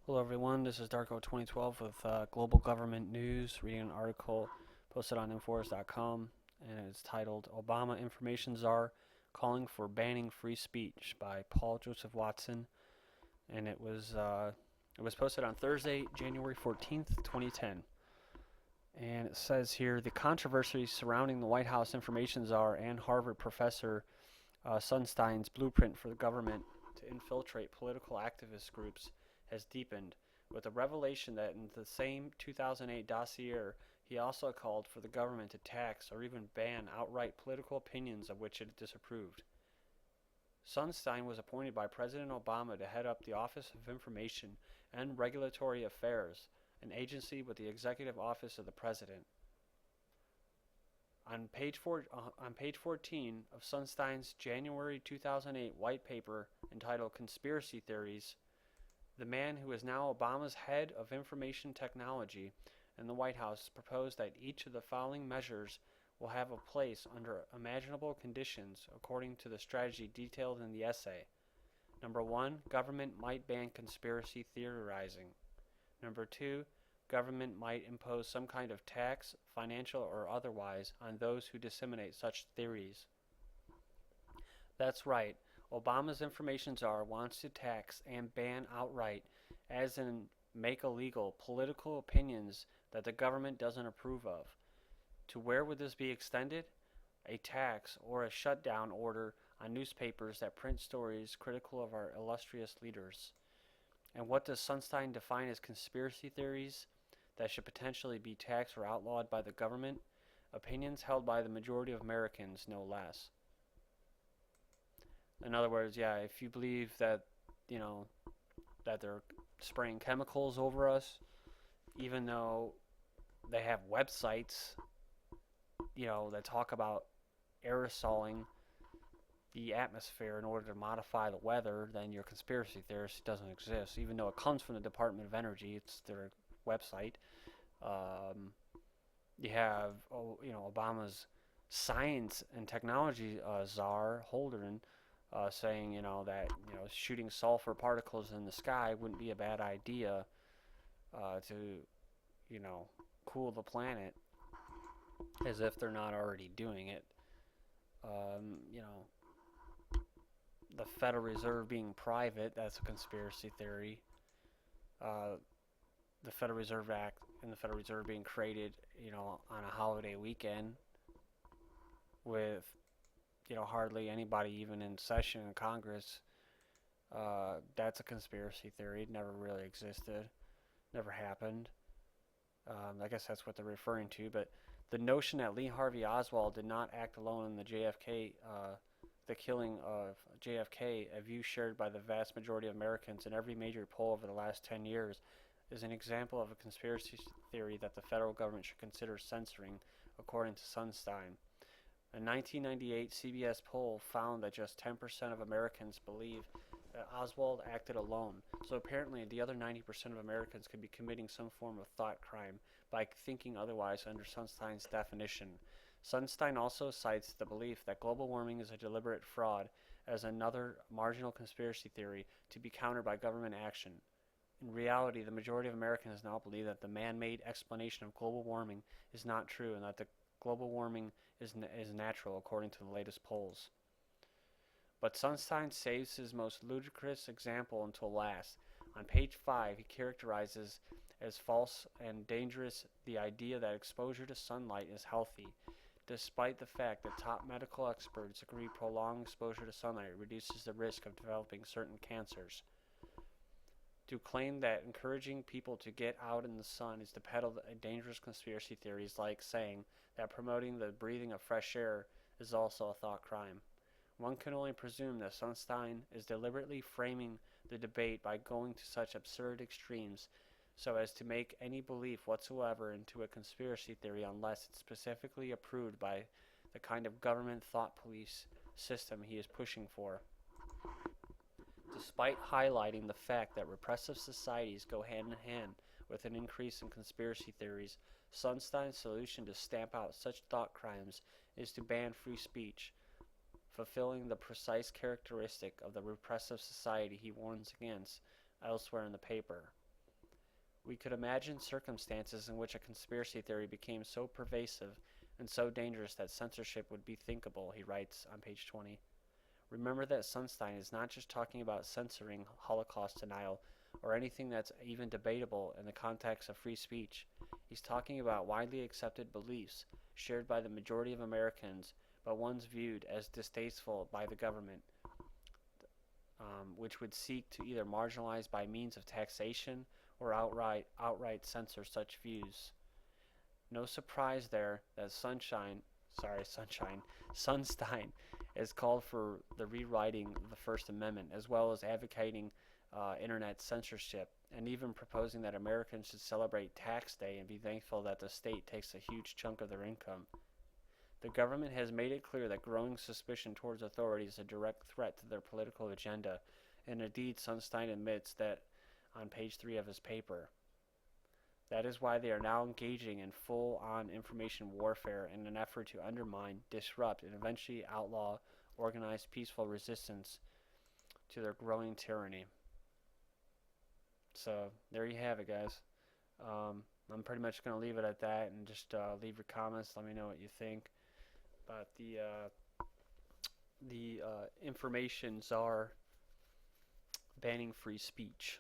Hello everyone, this is Darko 2012 with Global Government News, reading an article posted on Inforce.com, and it's titled Obama Information Czar Calling for Banning Free Speech by Paul Joseph Watson, and it was posted on Thursday, January 14th, 2010. And it says here, the controversy surrounding the White House Information Czar and Harvard Professor Sunstein's blueprint for the government to infiltrate political activist groups has deepened, with the revelation that in the same 2008 dossier he also called for the government to tax or even ban outright political opinions of which it disapproved. Sunstein was appointed by President Obama to head up the Office of Information and Regulatory Affairs, an agency with the executive office of the President. On page 14 of Sunstein's January 2008 white paper entitled Conspiracy Theories, the man who is now Obama's head of information technology in the White House proposed that each of the following measures will have a place under imaginable conditions according to the strategy detailed in the essay. Number 1, government might ban conspiracy theorizing. Number 2, government might impose some kind of tax, financial or otherwise, on those who disseminate such theories. That's right. Obama's information czar wants to tax and ban outright, as in make illegal, political opinions that the government doesn't approve of. To where would this be extended? A tax or a shutdown order on newspapers that print stories critical of our illustrious leaders. And what does Sunstein define as conspiracy theories that should potentially be taxed or outlawed by the government? Opinions held by the majority of Americans, no less. In other words, yeah, if you believe that, you know, that they're spraying chemicals over us, even though they have websites, that talk about aerosoling the atmosphere in order to modify the weather, then your conspiracy theorist doesn't exist. Even though it comes from the Department of Energy, it's their website. You have, Obama's science and technology czar Holden saying, that shooting sulfur particles in the sky wouldn't be a bad idea to, cool the planet, as if they're not already doing it. Um, you know, the Federal Reserve being private, that's a conspiracy theory. Uh, the Federal Reserve Act and the Federal Reserve being created, on a holiday weekend with, hardly anybody even in session in Congress. That's a conspiracy theory. It never really existed. Never happened. I guess that's what they're referring to. But the notion that Lee Harvey Oswald did not act alone in the killing of JFK, a view shared by the vast majority of Americans in every major poll over the last 10 years, is an example of a conspiracy theory that the federal government should consider censoring, according to Sunstein. A 1998 CBS poll found that just 10% of Americans believe that Oswald acted alone, so apparently the other 90% of Americans could be committing some form of thought crime by thinking otherwise under Sunstein's definition. Sunstein also cites the belief that global warming is a deliberate fraud as another marginal conspiracy theory to be countered by government action. In reality, the majority of Americans now believe that the man-made explanation of global warming is not true and that the global warming is natural according to the latest polls. But Sunstein saves his most ludicrous example until last. On page 5, he characterizes as false and dangerous the idea that exposure to sunlight is healthy, despite the fact that top medical experts agree prolonged exposure to sunlight reduces the risk of developing certain cancers. To claim that encouraging people to get out in the sun is to peddle a dangerous conspiracy theory is like saying that promoting the breathing of fresh air is also a thought crime. One can only presume that Sunstein is deliberately framing the debate by going to such absurd extremes so as to make any belief whatsoever into a conspiracy theory unless it's specifically approved by the kind of government thought police system he is pushing for. Despite highlighting the fact that repressive societies go hand in hand with an increase in conspiracy theories, Sunstein's solution to stamp out such thought crimes is to ban free speech, fulfilling the precise characteristic of the repressive society he warns against elsewhere in the paper. We could imagine circumstances in which a conspiracy theory became so pervasive and so dangerous that censorship would be thinkable, he writes on page 20. Remember that Sunstein is not just talking about censoring Holocaust denial or anything that's even debatable in the context of free speech. He's talking about widely accepted beliefs shared by the majority of Americans, but ones viewed as distasteful by the government, which would seek to either marginalize by means of taxation or outright censor such views. No surprise there that Sunstein has called for the rewriting of the First Amendment, as well as advocating internet censorship, and even proposing that Americans should celebrate tax day and be thankful that the state takes a huge chunk of their income. The government has made it clear that growing suspicion towards authorities is a direct threat to their political agenda, and indeed Sunstein admits that on page 3 of his paper. That is why they are now engaging in full-on information warfare in an effort to undermine, disrupt, and eventually outlaw organized peaceful resistance to their growing tyranny. So there you have it, guys. I'm pretty much going to leave it at that and just leave your comments. Let me know what you think about the information czar banning free speech.